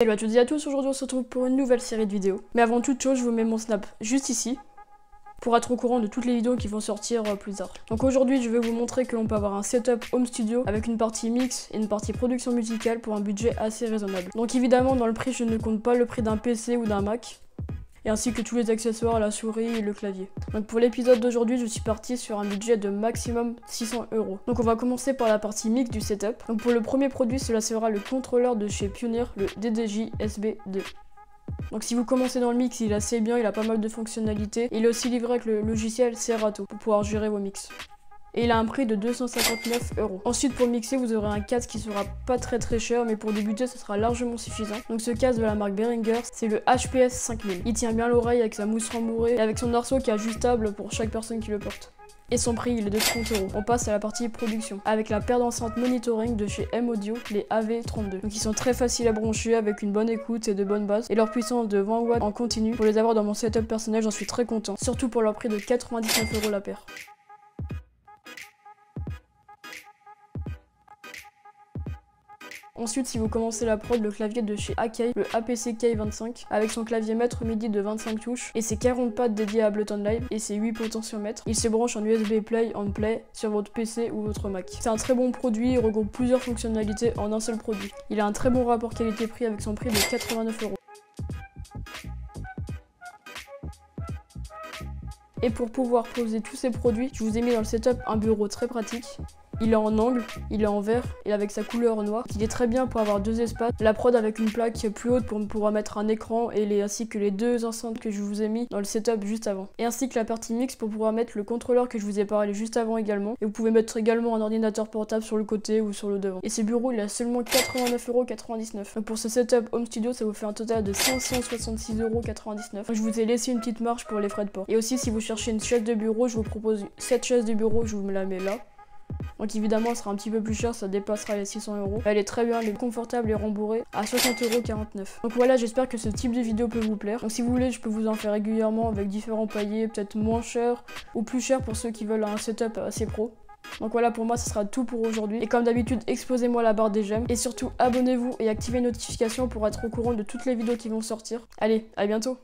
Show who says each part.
Speaker 1: Hello à toutes et à tous, aujourd'hui on se retrouve pour une nouvelle série de vidéos. Mais avant toute chose, je vous mets mon snap juste ici, pour être au courant de toutes les vidéos qui vont sortir plus tard. Donc aujourd'hui, je vais vous montrer que l'on peut avoir un setup home studio avec une partie mix et une partie production musicale pour un budget assez raisonnable. Donc évidemment, dans le prix, je ne compte pas le prix d'un PC ou d'un Mac, et ainsi que tous les accessoires, la souris et le clavier. Donc pour l'épisode d'aujourd'hui, je suis parti sur un budget de maximum 600 €. Donc on va commencer par la partie mix du setup. Donc pour le premier produit, cela sera le contrôleur de chez Pioneer, le DDJ SB2. Donc si vous commencez dans le mix, il est assez bien, il a pas mal de fonctionnalités. Et il est aussi livré avec le logiciel Serato pour pouvoir gérer vos mix. Et il a un prix de 259 €. Ensuite, pour mixer, vous aurez un casque qui sera pas très cher, mais pour débuter, ce sera largement suffisant. Donc ce casque de la marque Behringer, c'est le HPS 5000. Il tient bien l'oreille avec sa mousse rembourrée et avec son arceau qui est ajustable pour chaque personne qui le porte. Et son prix, il est de 30 €. On passe à la partie production, avec la paire d'enceintes monitoring de chez M-Audio, les AV32. Donc ils sont très faciles à brancher, avec une bonne écoute et de bonnes basses. Et leur puissance de 20 watts en continu. Pour les avoir dans mon setup personnel, j'en suis très content. Surtout pour leur prix de 99 € la paire. Ensuite, si vous commencez la prod, le clavier de chez Akai, le APC K25, avec son clavier maître MIDI de 25 touches, et ses 40 pads dédiés à Ableton Live, et ses 8 potentiomètres. Il se branche en USB Play and Play sur votre PC ou votre Mac. C'est un très bon produit, il regroupe plusieurs fonctionnalités en un seul produit. Il a un très bon rapport qualité-prix avec son prix de 89 €. Et pour pouvoir poser tous ces produits, je vous ai mis dans le setup un bureau très pratique. Il est en angle, il est en verre et avec sa couleur noire. Il est très bien pour avoir deux espaces. La prod avec une plaque plus haute pour pouvoir mettre un écran ainsi que les deux enceintes que je vous ai mis dans le setup juste avant. Et ainsi que la partie mix pour pouvoir mettre le contrôleur que je vous ai parlé juste avant également. Et vous pouvez mettre également un ordinateur portable sur le côté ou sur le devant. Et ce bureau il a seulement 89,99 €. Donc pour ce setup home studio ça vous fait un total de 566,99 €. Donc je vous ai laissé une petite marge pour les frais de port. Et aussi si vous cherchez une chaise de bureau, je vous propose cette chaise de bureau, je vous la mets là. Donc évidemment elle sera un petit peu plus chère, ça dépassera les 600 €. Elle est très bien, elle est confortable et rembourrée à 60,49 €. Donc voilà, j'espère que ce type de vidéo peut vous plaire. Donc si vous voulez, je peux vous en faire régulièrement avec différents paliers, peut-être moins cher ou plus cher pour ceux qui veulent un setup assez pro. Donc voilà, pour moi ce sera tout pour aujourd'hui. Et comme d'habitude, explosez-moi la barre des j'aime. Et surtout, abonnez-vous et activez les notifications pour être au courant de toutes les vidéos qui vont sortir. Allez, à bientôt!